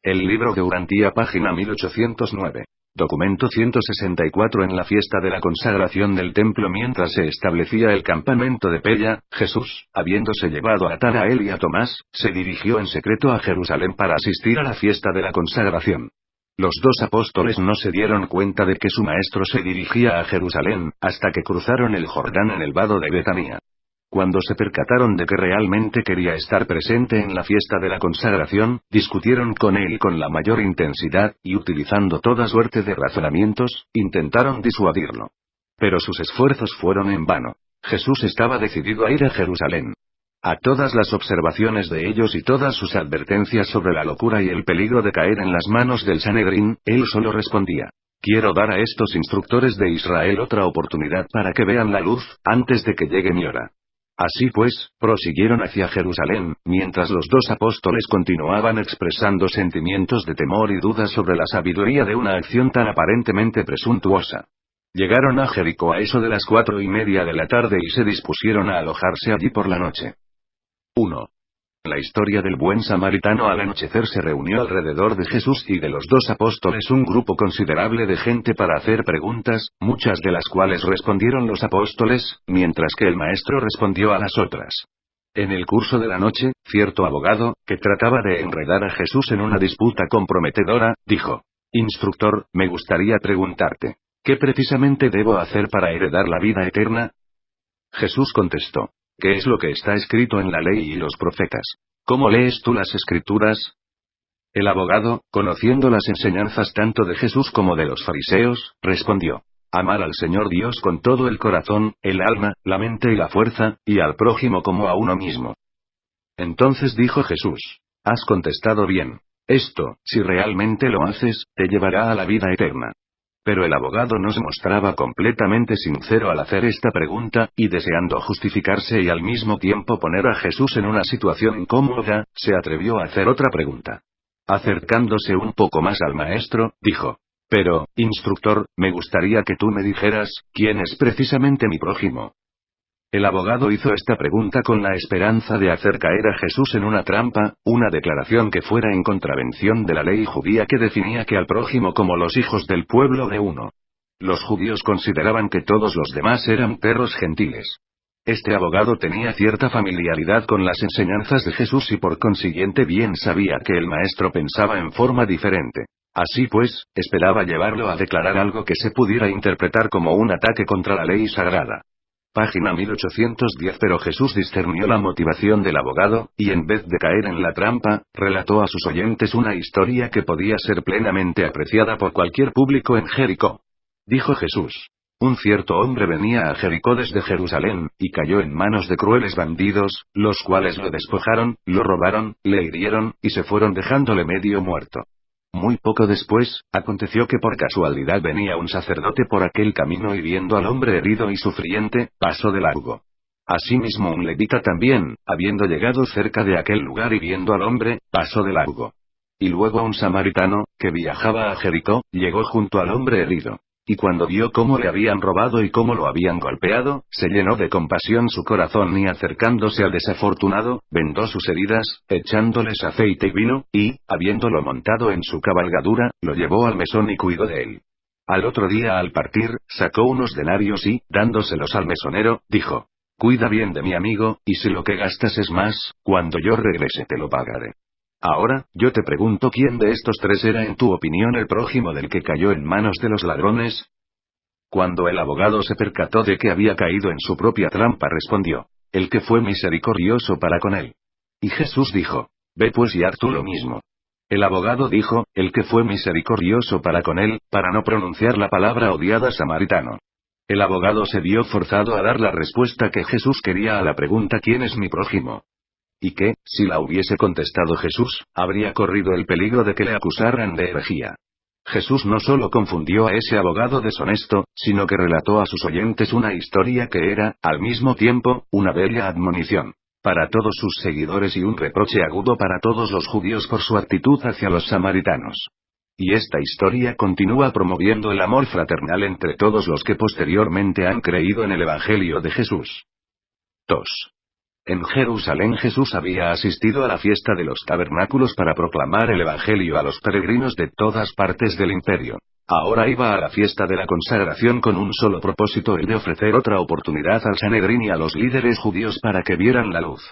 El libro de Urantía, página 1809. Documento 164. En la fiesta de la consagración del templo, mientras se establecía el campamento de Pella, Jesús, habiéndose llevado a atar a él y a Tomás, se dirigió en secreto a Jerusalén para asistir a la fiesta de la consagración. Los dos apóstoles no se dieron cuenta de que su maestro se dirigía a Jerusalén, hasta que cruzaron el Jordán en el vado de Betania. Cuando se percataron de que realmente quería estar presente en la fiesta de la consagración, discutieron con él con la mayor intensidad, y utilizando toda suerte de razonamientos, intentaron disuadirlo. Pero sus esfuerzos fueron en vano. Jesús estaba decidido a ir a Jerusalén. A todas las observaciones de ellos y todas sus advertencias sobre la locura y el peligro de caer en las manos del Sanedrín, él solo respondía: quiero dar a estos instructores de Israel otra oportunidad para que vean la luz, antes de que llegue mi hora. Así pues, prosiguieron hacia Jerusalén, mientras los dos apóstoles continuaban expresando sentimientos de temor y dudas sobre la sabiduría de una acción tan aparentemente presuntuosa. Llegaron a Jericó a eso de las 4:30 de la tarde y se dispusieron a alojarse allí por la noche. 1. La historia del buen samaritano. Al anochecer se reunió alrededor de Jesús y de los dos apóstoles un grupo considerable de gente para hacer preguntas, muchas de las cuales respondieron los apóstoles, mientras que el maestro respondió a las otras. En el curso de la noche, cierto abogado, que trataba de enredar a Jesús en una disputa comprometedora, dijo: Instructor, me gustaría preguntarte, ¿qué precisamente debo hacer para heredar la vida eterna? Jesús contestó: ¿qué es lo que está escrito en la ley y los profetas? ¿Cómo lees tú las escrituras? El abogado, conociendo las enseñanzas tanto de Jesús como de los fariseos, respondió: amar al Señor Dios con todo el corazón, el alma, la mente y la fuerza, y al prójimo como a uno mismo. Entonces dijo Jesús: has contestado bien. Esto, si realmente lo haces, te llevará a la vida eterna. Pero el abogado no se mostraba completamente sincero al hacer esta pregunta, y deseando justificarse y al mismo tiempo poner a Jesús en una situación incómoda, se atrevió a hacer otra pregunta. Acercándose un poco más al maestro, dijo: pero, instructor, me gustaría que tú me dijeras, ¿quién es precisamente mi prójimo? El abogado hizo esta pregunta con la esperanza de hacer caer a Jesús en una trampa, una declaración que fuera en contravención de la ley judía que definía que al prójimo como los hijos del pueblo de uno. Los judíos consideraban que todos los demás eran perros gentiles. Este abogado tenía cierta familiaridad con las enseñanzas de Jesús y por consiguiente bien sabía que el maestro pensaba en forma diferente. Así pues, esperaba llevarlo a declarar algo que se pudiera interpretar como un ataque contra la ley sagrada. Página 1810. Pero Jesús discernió la motivación del abogado, y en vez de caer en la trampa, relató a sus oyentes una historia que podía ser plenamente apreciada por cualquier público en Jericó. Dijo Jesús: un cierto hombre venía a Jericó desde Jerusalén, y cayó en manos de crueles bandidos, los cuales lo despojaron, lo robaron, le hirieron, y se fueron dejándole medio muerto. Muy poco después, aconteció que por casualidad venía un sacerdote por aquel camino y viendo al hombre herido y sufriente, pasó de largo. Asimismo un levita también, habiendo llegado cerca de aquel lugar y viendo al hombre, pasó de largo. Y luego un samaritano, que viajaba a Jericó, llegó junto al hombre herido. Y cuando vio cómo le habían robado y cómo lo habían golpeado, se llenó de compasión su corazón y acercándose al desafortunado, vendó sus heridas, echándoles aceite y vino, y, habiéndolo montado en su cabalgadura, lo llevó al mesón y cuidó de él. Al otro día al partir, sacó unos denarios y, dándoselos al mesonero, dijo: cuida bien de mi amigo, y si lo que gastas es más, cuando yo regrese te lo pagaré. Ahora, yo te pregunto, ¿quién de estos tres era en tu opinión el prójimo del que cayó en manos de los ladrones? Cuando el abogado se percató de que había caído en su propia trampa, respondió: el que fue misericordioso para con él. Y Jesús dijo: ve pues y haz tú lo mismo. El abogado dijo: el que fue misericordioso para con él, para no pronunciar la palabra odiada samaritano. El abogado se vio forzado a dar la respuesta que Jesús quería a la pregunta ¿quién es mi prójimo? Y que, si la hubiese contestado Jesús, habría corrido el peligro de que le acusaran de herejía. Jesús no solo confundió a ese abogado deshonesto, sino que relató a sus oyentes una historia que era, al mismo tiempo, una bella admonición para todos sus seguidores y un reproche agudo para todos los judíos por su actitud hacia los samaritanos. Y esta historia continúa promoviendo el amor fraternal entre todos los que posteriormente han creído en el Evangelio de Jesús. 2. En Jerusalén Jesús había asistido a la fiesta de los tabernáculos para proclamar el Evangelio a los peregrinos de todas partes del imperio. Ahora iba a la fiesta de la consagración con un solo propósito, el de ofrecer otra oportunidad al Sanedrín y a los líderes judíos para que vieran la luz.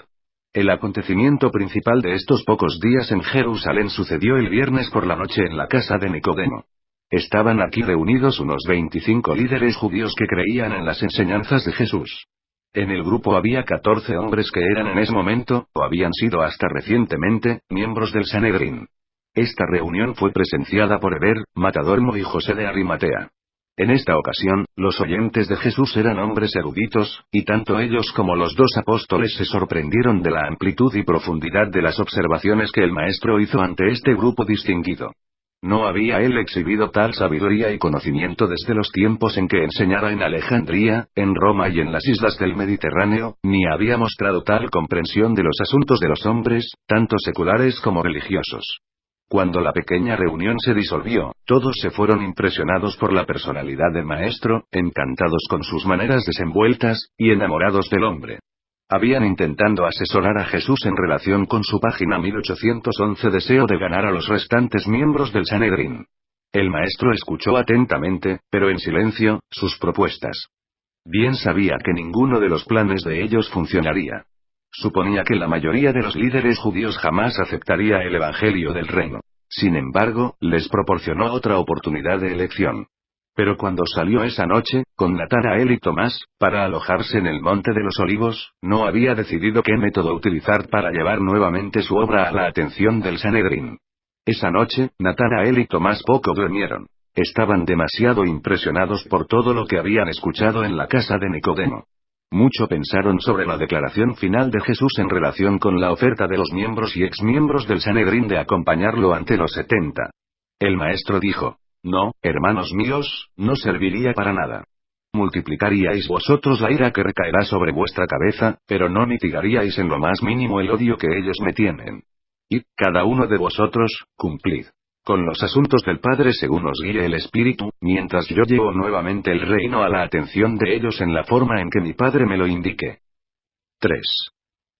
El acontecimiento principal de estos pocos días en Jerusalén sucedió el viernes por la noche en la casa de Nicodemo. Estaban aquí reunidos unos 25 líderes judíos que creían en las enseñanzas de Jesús. En el grupo había 14 hombres que eran en ese momento, o habían sido hasta recientemente, miembros del Sanedrín. Esta reunión fue presenciada por Heber, Matadormo y José de Arimatea. En esta ocasión, los oyentes de Jesús eran hombres eruditos, y tanto ellos como los dos apóstoles se sorprendieron de la amplitud y profundidad de las observaciones que el maestro hizo ante este grupo distinguido. No había él exhibido tal sabiduría y conocimiento desde los tiempos en que enseñara en Alejandría, en Roma y en las islas del Mediterráneo, ni había mostrado tal comprensión de los asuntos de los hombres, tanto seculares como religiosos. Cuando la pequeña reunión se disolvió, todos se fueron impresionados por la personalidad del maestro, encantados con sus maneras desenvueltas, y enamorados del hombre. Habían intentando asesorar a Jesús en relación con su página 1811 deseo de ganar a los restantes miembros del Sanedrín. El maestro escuchó atentamente, pero en silencio, sus propuestas. Bien sabía que ninguno de los planes de ellos funcionaría. Suponía que la mayoría de los líderes judíos jamás aceptaría el Evangelio del Reino. Sin embargo, les proporcionó otra oportunidad de elección. Pero cuando salió esa noche, con Natanael y Tomás, para alojarse en el Monte de los Olivos, no había decidido qué método utilizar para llevar nuevamente su obra a la atención del Sanedrín. Esa noche, Natanael y Tomás poco durmieron. Estaban demasiado impresionados por todo lo que habían escuchado en la casa de Nicodemo. Mucho pensaron sobre la declaración final de Jesús en relación con la oferta de los miembros y exmiembros del Sanedrín de acompañarlo ante los 70. El maestro dijo: «No, hermanos míos, no serviría para nada. Multiplicaríais vosotros la ira que recaerá sobre vuestra cabeza, pero no mitigaríais en lo más mínimo el odio que ellos me tienen. Y, cada uno de vosotros, cumplid con los asuntos del Padre según os guíe el Espíritu, mientras yo llevo nuevamente el reino a la atención de ellos en la forma en que mi Padre me lo indique». 3.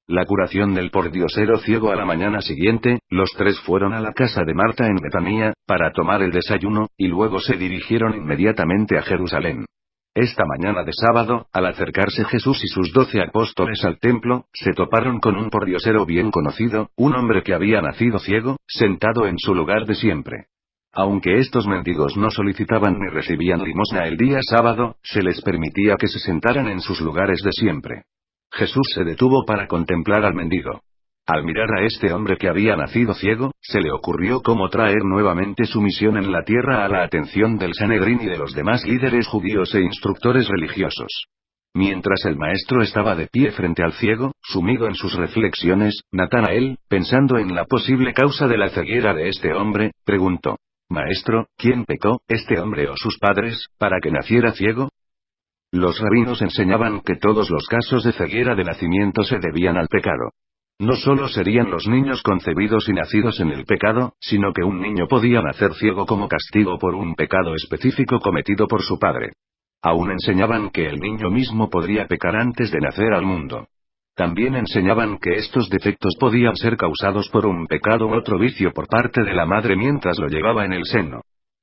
La curación del pordiosero ciego. A la mañana siguiente, los tres fueron a la casa de Marta en Betania, para tomar el desayuno, y luego se dirigieron inmediatamente a Jerusalén. Esta mañana de sábado, al acercarse Jesús y sus 12 apóstoles al templo, se toparon con un pordiosero bien conocido, un hombre que había nacido ciego, sentado en su lugar de siempre. Aunque estos mendigos no solicitaban ni recibían limosna el día sábado, se les permitía que se sentaran en sus lugares de siempre. Jesús se detuvo para contemplar al mendigo. Al mirar a este hombre que había nacido ciego, se le ocurrió cómo traer nuevamente su misión en la tierra a la atención del Sanedrín y de los demás líderes judíos e instructores religiosos. Mientras el maestro estaba de pie frente al ciego, sumido en sus reflexiones, Natanael, pensando en la posible causa de la ceguera de este hombre, preguntó: «Maestro, ¿quién pecó, este hombre o sus padres, para que naciera ciego?». Los rabinos enseñaban que todos los casos de ceguera de nacimiento se debían al pecado. No solo serían los niños concebidos y nacidos en el pecado, sino que un niño podía nacer ciego como castigo por un pecado específico cometido por su padre. Aún enseñaban que el niño mismo podría pecar antes de nacer al mundo. También enseñaban que estos defectos podían ser causados por un pecado u otro vicio por parte de la madre mientras lo llevaba en el seno.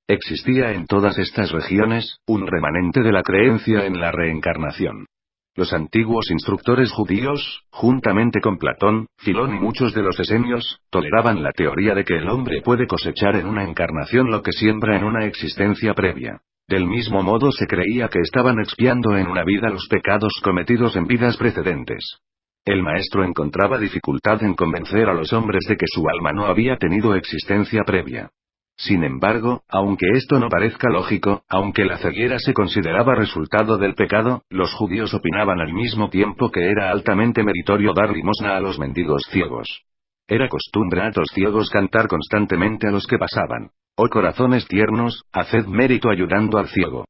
Existía en todas estas regiones, un remanente de la creencia en la reencarnación. Los antiguos instructores judíos, juntamente con Platón, Filón y muchos de los esenios, toleraban la teoría de que el hombre puede cosechar en una encarnación lo que siembra en una existencia previa. Del mismo modo se creía que estaban expiando en una vida los pecados cometidos en vidas precedentes. El maestro encontraba dificultad en convencer a los hombres de que su alma no había tenido existencia previa. Sin embargo, aunque esto no parezca lógico, aunque la ceguera se consideraba resultado del pecado, los judíos opinaban al mismo tiempo que era altamente meritorio dar limosna a los mendigos ciegos. Era costumbre a los ciegos cantar constantemente a los que pasaban: «Oh corazones tiernos, haced mérito ayudando al ciego».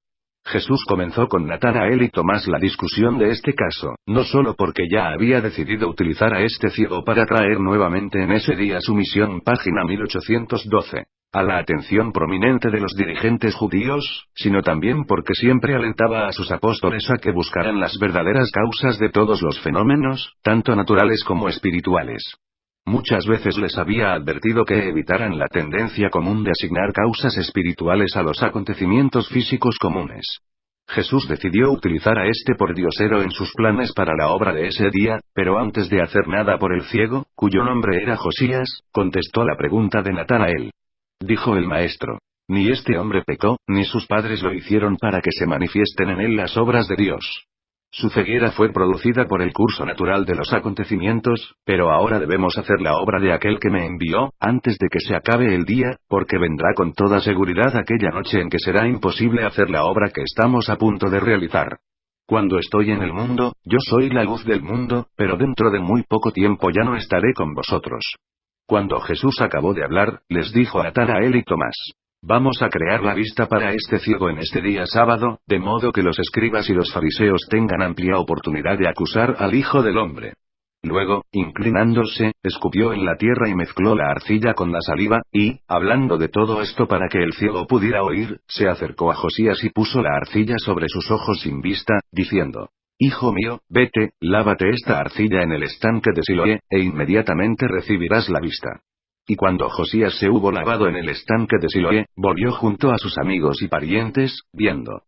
Jesús comenzó con Natanael y Tomás la discusión de este caso, no solo porque ya había decidido utilizar a este ciego para traer nuevamente en ese día su misión. Página 1812. a la atención prominente de los dirigentes judíos, sino también porque siempre alentaba a sus apóstoles a que buscaran las verdaderas causas de todos los fenómenos, tanto naturales como espirituales. Muchas veces les había advertido que evitaran la tendencia común de asignar causas espirituales a los acontecimientos físicos comunes. Jesús decidió utilizar a este pordiosero en sus planes para la obra de ese día, pero antes de hacer nada por el ciego, cuyo nombre era Josías, contestó la pregunta de Natanael. Dijo el maestro: ni este hombre pecó, ni sus padres lo hicieron para que se manifiesten en él las obras de Dios. Su ceguera fue producida por el curso natural de los acontecimientos, pero ahora debemos hacer la obra de aquel que me envió, antes de que se acabe el día, porque vendrá con toda seguridad aquella noche en que será imposible hacer la obra que estamos a punto de realizar. Cuando estoy en el mundo, yo soy la luz del mundo, pero dentro de muy poco tiempo ya no estaré con vosotros. Cuando Jesús acabó de hablar, les dijo a Natanael y Tomás: vamos a crear la vista para este ciego en este día sábado, de modo que los escribas y los fariseos tengan amplia oportunidad de acusar al Hijo del Hombre. Luego, inclinándose, escupió en la tierra y mezcló la arcilla con la saliva, y, hablando de todo esto para que el ciego pudiera oír, se acercó a Josías y puso la arcilla sobre sus ojos sin vista, diciendo: hijo mío, vete, lávate esta arcilla en el estanque de Siloé, e inmediatamente recibirás la vista. Y cuando Josías se hubo lavado en el estanque de Siloé, volvió junto a sus amigos y parientes, viendo.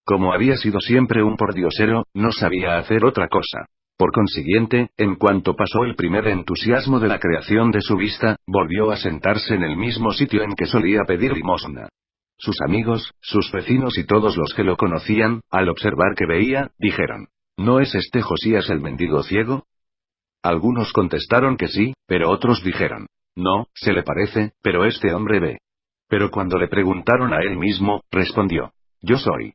Como había sido siempre un pordiosero, no sabía hacer otra cosa. Por consiguiente, en cuanto pasó el primer entusiasmo de la creación de su vista, volvió a sentarse en el mismo sitio en que solía pedir limosna. Sus amigos, sus vecinos y todos los que lo conocían, al observar que veía, dijeron: ¿no es este Josías el mendigo ciego? Algunos contestaron que sí, pero otros dijeron: no, se le parece, pero este hombre ve. Pero cuando le preguntaron a él mismo, respondió: yo soy.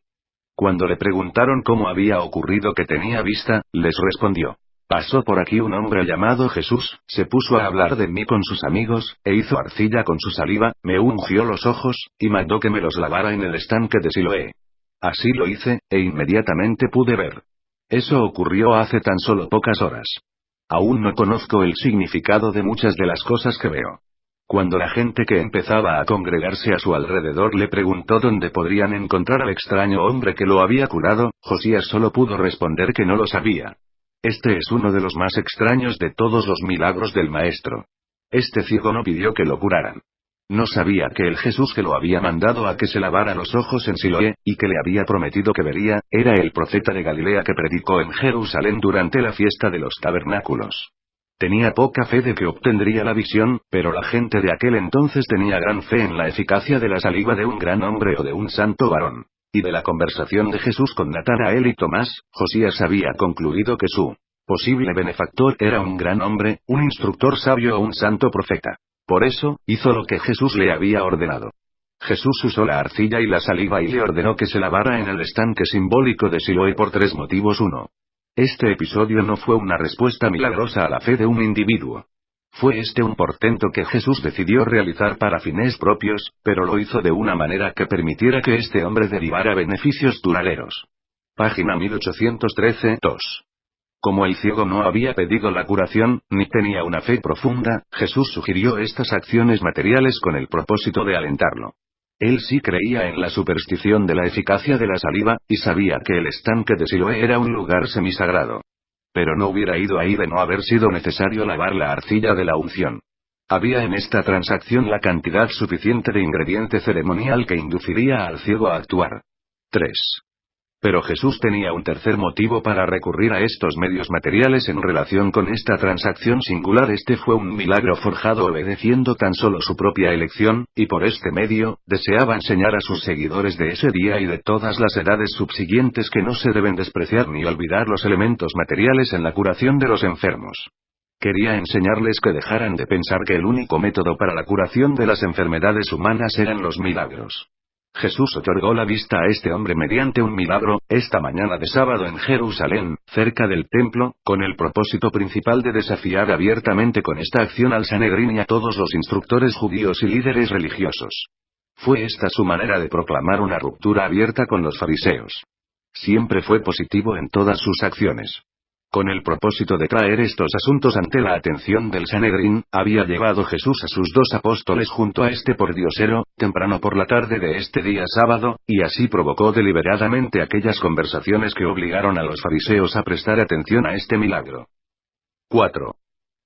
Cuando le preguntaron cómo había ocurrido que tenía vista, les respondió: pasó por aquí un hombre llamado Jesús, se puso a hablar de mí con sus amigos, e hizo arcilla con su saliva, me ungió los ojos, y mandó que me los lavara en el estanque de Siloé. Así lo hice, e inmediatamente pude ver. Eso ocurrió hace tan solo pocas horas. Aún no conozco el significado de muchas de las cosas que veo. Cuando la gente que empezaba a congregarse a su alrededor le preguntó dónde podrían encontrar al extraño hombre que lo había curado, Josías solo pudo responder que no lo sabía. Este es uno de los más extraños de todos los milagros del Maestro. Este ciego no pidió que lo curaran. No sabía que el Jesús que lo había mandado a que se lavara los ojos en Siloé, y que le había prometido que vería, era el profeta de Galilea que predicó en Jerusalén durante la fiesta de los tabernáculos. Tenía poca fe de que obtendría la visión, pero la gente de aquel entonces tenía gran fe en la eficacia de la saliva de un gran hombre o de un santo varón. Y de la conversación de Jesús con Natanael y Tomás, Josías había concluido que su posible benefactor era un gran hombre, un instructor sabio o un santo profeta. Por eso, hizo lo que Jesús le había ordenado. Jesús usó la arcilla y la saliva y le ordenó que se lavara en el estanque simbólico de Siloé por 3 motivos. 1. Este episodio no fue una respuesta milagrosa a la fe de un individuo. Fue este un portento que Jesús decidió realizar para fines propios, pero lo hizo de una manera que permitiera que este hombre derivara beneficios duraderos. Página 1813, 2. Como el ciego no había pedido la curación, ni tenía una fe profunda, Jesús sugirió estas acciones materiales con el propósito de alentarlo. Él sí creía en la superstición de la eficacia de la saliva, y sabía que el estanque de Siloé era un lugar semisagrado. Pero no hubiera ido ahí de no haber sido necesario lavar la arcilla de la unción. Había en esta transacción la cantidad suficiente de ingrediente ceremonial que induciría al ciego a actuar. 3. Pero Jesús tenía un tercer motivo para recurrir a estos medios materiales en relación con esta transacción singular. Este fue un milagro forjado obedeciendo tan solo su propia elección, y por este medio, deseaba enseñar a sus seguidores de ese día y de todas las edades subsiguientes que no se deben despreciar ni olvidar los elementos materiales en la curación de los enfermos. Quería enseñarles que dejaran de pensar que el único método para la curación de las enfermedades humanas eran los milagros. Jesús otorgó la vista a este hombre mediante un milagro, esta mañana de sábado en Jerusalén, cerca del templo, con el propósito principal de desafiar abiertamente con esta acción al Sanedrín y a todos los instructores judíos y líderes religiosos. Fue esta su manera de proclamar una ruptura abierta con los fariseos. Siempre fue positivo en todas sus acciones. Con el propósito de traer estos asuntos ante la atención del Sanedrín, había llevado Jesús a sus 2 apóstoles junto a este pordiosero, temprano por la tarde de este día sábado, y así provocó deliberadamente aquellas conversaciones que obligaron a los fariseos a prestar atención a este milagro. 4.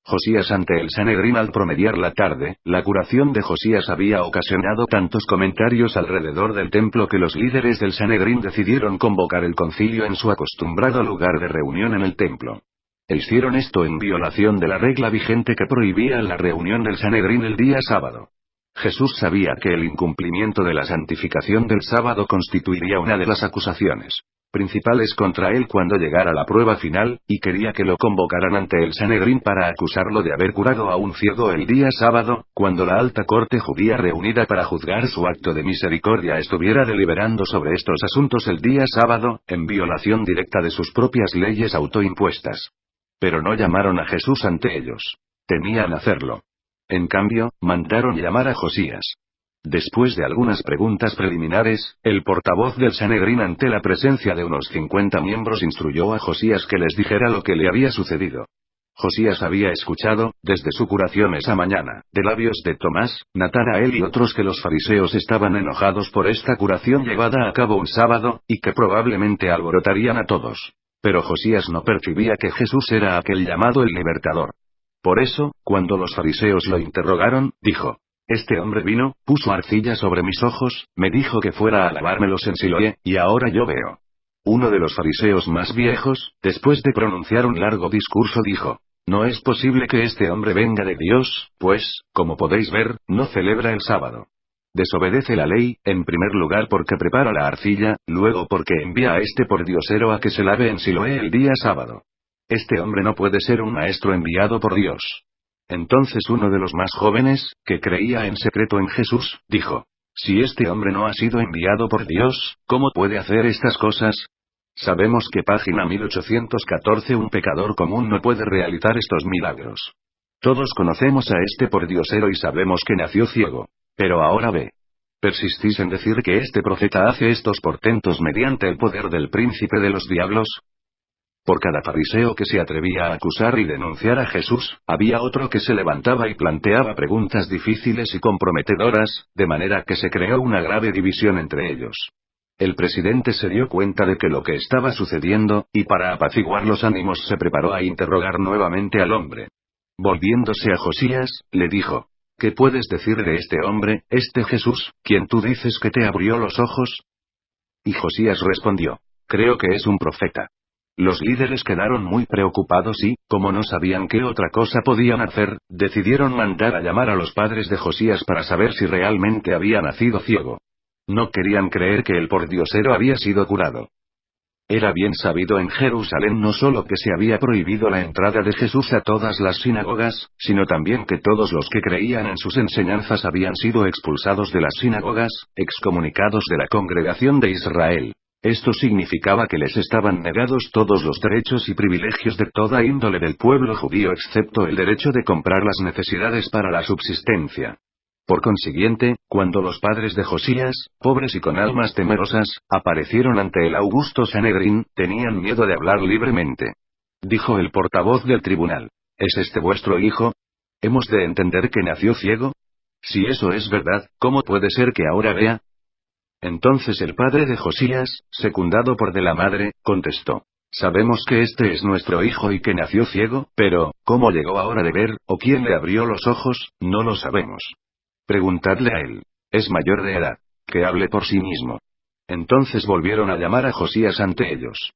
Josías ante el Sanedrín. Al promediar la tarde, la curación de Josías había ocasionado tantos comentarios alrededor del templo que los líderes del Sanedrín decidieron convocar el concilio en su acostumbrado lugar de reunión en el templo. E hicieron esto en violación de la regla vigente que prohibía la reunión del Sanedrín el día sábado. Jesús sabía que el incumplimiento de la santificación del sábado constituiría una de las acusaciones principales contra él cuando llegara la prueba final, y quería que lo convocaran ante el Sanedrín para acusarlo de haber curado a un ciego el día sábado, cuando la alta corte judía reunida para juzgar su acto de misericordia estuviera deliberando sobre estos asuntos el día sábado, en violación directa de sus propias leyes autoimpuestas. Pero no llamaron a Jesús ante ellos. Temían hacerlo. En cambio, mandaron llamar a Josías. Después de algunas preguntas preliminares, el portavoz del Sanedrín ante la presencia de unos 50 miembros instruyó a Josías que les dijera lo que le había sucedido. Josías había escuchado, desde su curación esa mañana, de labios de Tomás, Natanael y otros que los fariseos estaban enojados por esta curación llevada a cabo un sábado, y que probablemente alborotarían a todos. Pero Josías no percibía que Jesús era aquel llamado el libertador. Por eso, cuando los fariseos lo interrogaron, dijo: Este hombre vino, puso arcilla sobre mis ojos, me dijo que fuera a lavármelos en Siloé, y ahora yo veo. Uno de los fariseos más viejos, después de pronunciar un largo discurso, dijo: No es posible que este hombre venga de Dios, pues, como podéis ver, no celebra el sábado. Desobedece la ley, en primer lugar porque prepara la arcilla, luego porque envía a este pordiosero a que se lave en Siloé el día sábado. Este hombre no puede ser un maestro enviado por Dios. Entonces uno de los más jóvenes, que creía en secreto en Jesús, dijo: Si este hombre no ha sido enviado por Dios, ¿cómo puede hacer estas cosas? Sabemos que página 1814 un pecador común no puede realizar estos milagros. Todos conocemos a este pordiosero y sabemos que nació ciego. Pero ahora ve. ¿Persistís en decir que este profeta hace estos portentos mediante el poder del príncipe de los diablos? Por cada fariseo que se atrevía a acusar y denunciar a Jesús, había otro que se levantaba y planteaba preguntas difíciles y comprometedoras, de manera que se creó una grave división entre ellos. El presidente se dio cuenta de que lo que estaba sucediendo, y para apaciguar los ánimos se preparó a interrogar nuevamente al hombre. Volviéndose a Josías, le dijo: ¿Qué puedes decir de este hombre, este Jesús, quien tú dices que te abrió los ojos? Y Josías respondió: Creo que es un profeta. Los líderes quedaron muy preocupados y, como no sabían qué otra cosa podían hacer, decidieron mandar a llamar a los padres de Josías para saber si realmente había nacido ciego. No querían creer que el pordiosero había sido curado. Era bien sabido en Jerusalén no solo que se había prohibido la entrada de Jesús a todas las sinagogas, sino también que todos los que creían en sus enseñanzas habían sido expulsados de las sinagogas, excomunicados de la congregación de Israel. Esto significaba que les estaban negados todos los derechos y privilegios de toda índole del pueblo judío excepto el derecho de comprar las necesidades para la subsistencia. Por consiguiente, cuando los padres de Josías, pobres y con almas temerosas, aparecieron ante el augusto Sanedrín, tenían miedo de hablar libremente. Dijo el portavoz del tribunal: ¿Es este vuestro hijo? ¿Hemos de entender que nació ciego? Si eso es verdad, ¿cómo puede ser que ahora vea? Entonces el padre de Josías, secundado por de la madre, contestó: Sabemos que este es nuestro hijo y que nació ciego, pero, ¿cómo llegó ahora de ver, o quién le abrió los ojos? No lo sabemos. Preguntadle a él. Es mayor de edad. Que hable por sí mismo. Entonces volvieron a llamar a Josías ante ellos.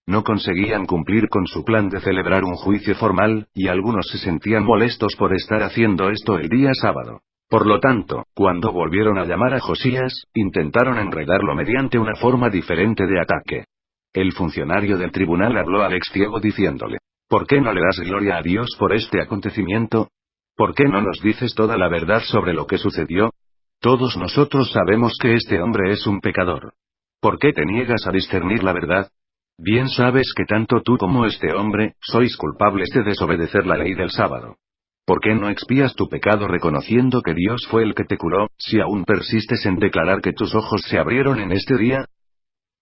No conseguían cumplir con su plan de celebrar un juicio formal, y algunos se sentían molestos por estar haciendo esto el día sábado. Por lo tanto, cuando volvieron a llamar a Josías, intentaron enredarlo mediante una forma diferente de ataque. El funcionario del tribunal habló al ex ciego diciéndole: ¿Por qué no le das gloria a Dios por este acontecimiento? ¿Por qué no nos dices toda la verdad sobre lo que sucedió? Todos nosotros sabemos que este hombre es un pecador. ¿Por qué te niegas a discernir la verdad? Bien sabes que tanto tú como este hombre, sois culpables de desobedecer la ley del sábado. ¿Por qué no expías tu pecado reconociendo que Dios fue el que te curó, si aún persistes en declarar que tus ojos se abrieron en este día?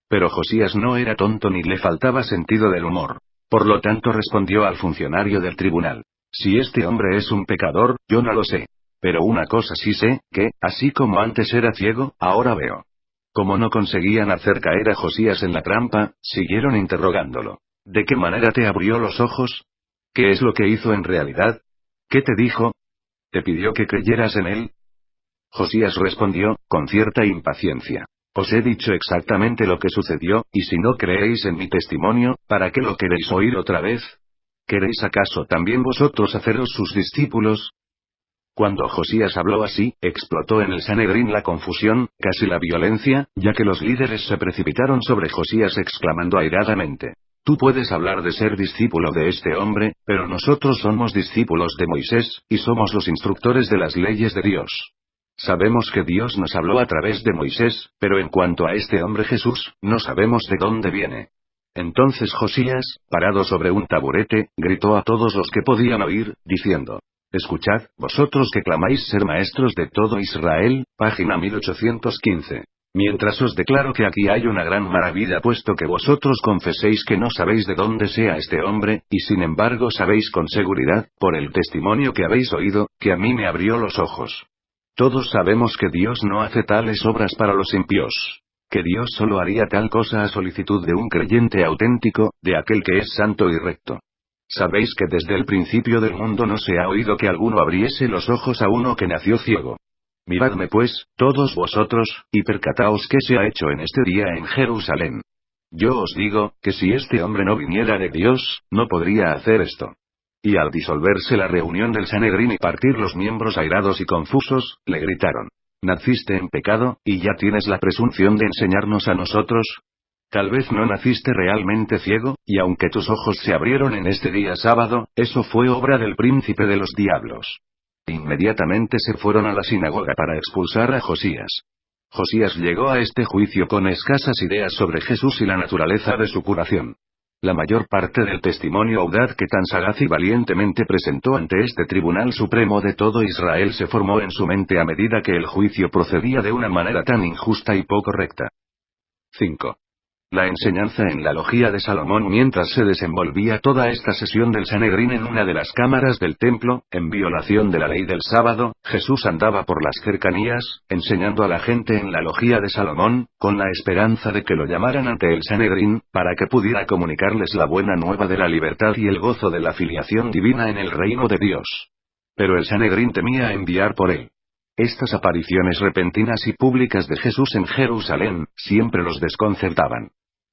Pero Josías no era tonto ni le faltaba sentido del humor. Por lo tanto respondió al funcionario del tribunal: si este hombre es un pecador, yo no lo sé. Pero una cosa sí sé, que, así como antes era ciego, ahora veo. Como no conseguían hacer caer a Josías en la trampa, siguieron interrogándolo. ¿De qué manera te abrió los ojos? ¿Qué es lo que hizo en realidad? ¿Qué te dijo? ¿Te pidió que creyeras en él? Josías respondió, con cierta impaciencia: os he dicho exactamente lo que sucedió, y si no creéis en mi testimonio, ¿para qué lo queréis oír otra vez? ¿Queréis acaso también vosotros haceros sus discípulos? Cuando Josías habló así, explotó en el Sanedrín la confusión, casi la violencia, ya que los líderes se precipitaron sobre Josías exclamando airadamente: tú puedes hablar de ser discípulo de este hombre, pero nosotros somos discípulos de Moisés, y somos los instructores de las leyes de Dios. Sabemos que Dios nos habló a través de Moisés, pero en cuanto a este hombre Jesús, no sabemos de dónde viene. Entonces Josías, parado sobre un taburete, gritó a todos los que podían oír, diciendo: escuchad, vosotros que clamáis ser maestros de todo Israel, página 1815. Mientras os declaro que aquí hay una gran maravilla, puesto que vosotros confeséis que no sabéis de dónde sea este hombre, y sin embargo sabéis con seguridad, por el testimonio que habéis oído, que a mí me abrió los ojos. Todos sabemos que Dios no hace tales obras para los impíos. Que Dios solo haría tal cosa a solicitud de un creyente auténtico, de aquel que es santo y recto. Sabéis que desde el principio del mundo no se ha oído que alguno abriese los ojos a uno que nació ciego. Miradme pues, todos vosotros, y percataos qué se ha hecho en este día en Jerusalén. Yo os digo, que si este hombre no viniera de Dios, no podría hacer esto. Y al disolverse la reunión del Sanedrín y partir los miembros airados y confusos, le gritaron: ¿naciste en pecado, y ya tienes la presunción de enseñarnos a nosotros? Tal vez no naciste realmente ciego, y aunque tus ojos se abrieron en este día sábado, eso fue obra del príncipe de los diablos. Inmediatamente se fueron a la sinagoga para expulsar a Josías. Josías llegó a este juicio con escasas ideas sobre Jesús y la naturaleza de su curación. La mayor parte del testimonio audaz que tan sagaz y valientemente presentó ante este Tribunal Supremo de todo Israel se formó en su mente a medida que el juicio procedía de una manera tan injusta y poco recta. 5. La enseñanza en la logía de Salomón. Mientras se desenvolvía toda esta sesión del Sanedrín en una de las cámaras del templo, en violación de la ley del sábado, Jesús andaba por las cercanías, enseñando a la gente en la logía de Salomón, con la esperanza de que lo llamaran ante el Sanedrín, para que pudiera comunicarles la buena nueva de la libertad y el gozo de la filiación divina en el reino de Dios. Pero el Sanedrín temía enviar por él. Estas apariciones repentinas y públicas de Jesús en Jerusalén, siempre los desconcertaban.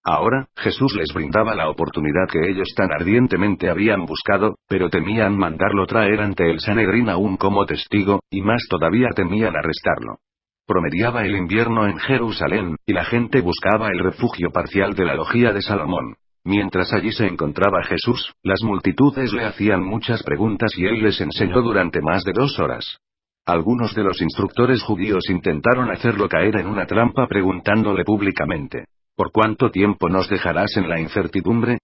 Ahora, Jesús les brindaba la oportunidad que ellos tan ardientemente habían buscado, pero temían mandarlo traer ante el Sanedrín aún como testigo, y más todavía temían arrestarlo. Promediaba el invierno en Jerusalén, y la gente buscaba el refugio parcial de la logía de Salomón. Mientras allí se encontraba Jesús, las multitudes le hacían muchas preguntas y él les enseñó durante más de 2 horas. Algunos de los instructores judíos intentaron hacerlo caer en una trampa preguntándole públicamente: ¿por cuánto tiempo nos dejarás en la incertidumbre?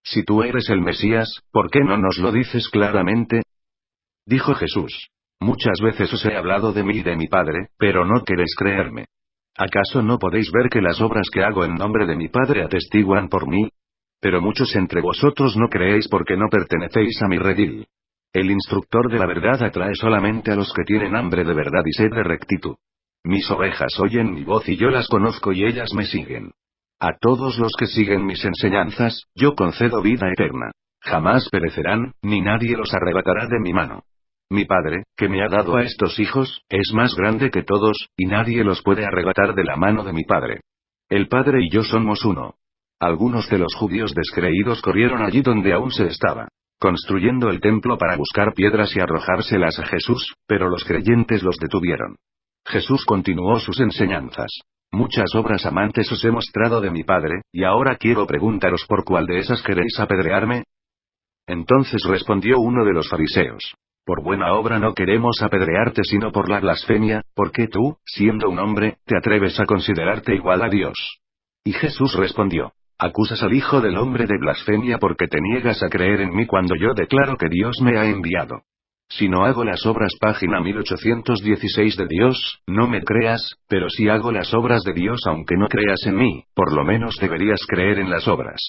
Si tú eres el Mesías, ¿por qué no nos lo dices claramente? Dijo Jesús: muchas veces os he hablado de mí y de mi Padre, pero no queréis creerme. ¿Acaso no podéis ver que las obras que hago en nombre de mi Padre atestiguan por mí? Pero muchos entre vosotros no creéis porque no pertenecéis a mi redil. El instructor de la verdad atrae solamente a los que tienen hambre de verdad y sed de rectitud. Mis ovejas oyen mi voz y yo las conozco y ellas me siguen. A todos los que siguen mis enseñanzas, yo concedo vida eterna. Jamás perecerán, ni nadie los arrebatará de mi mano. Mi Padre, que me ha dado a estos hijos, es más grande que todos, y nadie los puede arrebatar de la mano de mi Padre. El Padre y yo somos uno. Algunos de los judíos descreídos corrieron allí donde aún se estaba construyendo el templo para buscar piedras y arrojárselas a Jesús, pero los creyentes los detuvieron. Jesús continuó sus enseñanzas. Muchas obras amantes os he mostrado de mi Padre, y ahora quiero preguntaros por cuál de esas queréis apedrearme. Entonces respondió uno de los fariseos: por buena obra no queremos apedrearte sino por la blasfemia, porque tú, siendo un hombre, te atreves a considerarte igual a Dios. Y Jesús respondió: acusas al Hijo del Hombre de blasfemia porque te niegas a creer en mí cuando yo declaro que Dios me ha enviado. Si no hago las obras, página 1816 de Dios, no me creas, pero si hago las obras de Dios aunque no creas en mí, por lo menos deberías creer en las obras.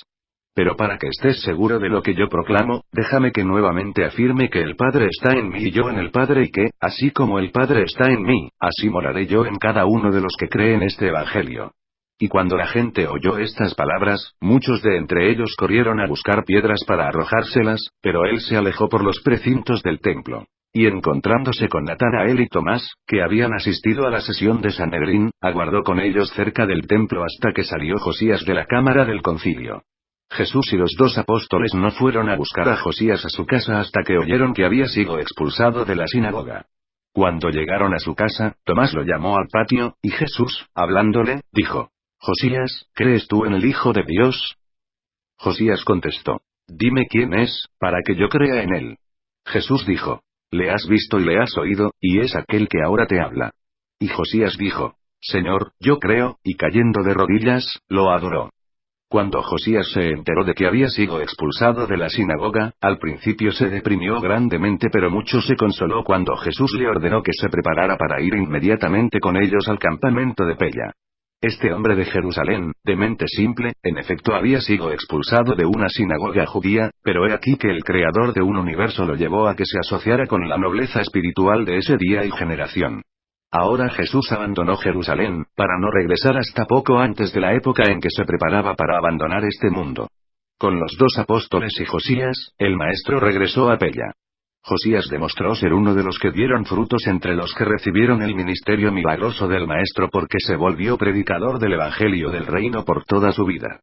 Pero para que estés seguro de lo que yo proclamo, déjame que nuevamente afirme que el Padre está en mí y yo en el Padre y que, así como el Padre está en mí, así moraré yo en cada uno de los que creen este Evangelio. Y cuando la gente oyó estas palabras, muchos de entre ellos corrieron a buscar piedras para arrojárselas, pero él se alejó por los precintos del templo. Y encontrándose con Natanael y Tomás, que habían asistido a la sesión de Sanedrín, aguardó con ellos cerca del templo hasta que salió Josías de la cámara del concilio. Jesús y los 2 apóstoles no fueron a buscar a Josías a su casa hasta que oyeron que había sido expulsado de la sinagoga. Cuando llegaron a su casa, Tomás lo llamó al patio, y Jesús, hablándole, dijo: «Josías, ¿crees tú en el Hijo de Dios?». Josías contestó: «Dime quién es, para que yo crea en él». Jesús dijo: «Le has visto y le has oído, y es aquel que ahora te habla». Y Josías dijo: «Señor, yo creo», y cayendo de rodillas, lo adoró. Cuando Josías se enteró de que había sido expulsado de la sinagoga, al principio se deprimió grandemente, pero mucho se consoló cuando Jesús le ordenó que se preparara para ir inmediatamente con ellos al campamento de Pella. Este hombre de Jerusalén, de mente simple, en efecto había sido expulsado de una sinagoga judía, pero he aquí que el Creador de un universo lo llevó a que se asociara con la nobleza espiritual de ese día y generación. Ahora Jesús abandonó Jerusalén, para no regresar hasta poco antes de la época en que se preparaba para abandonar este mundo. Con los 2 apóstoles y Josías, el maestro regresó a Pella. Josías demostró ser uno de los que dieron frutos entre los que recibieron el ministerio milagroso del maestro porque se volvió predicador del Evangelio del Reino por toda su vida.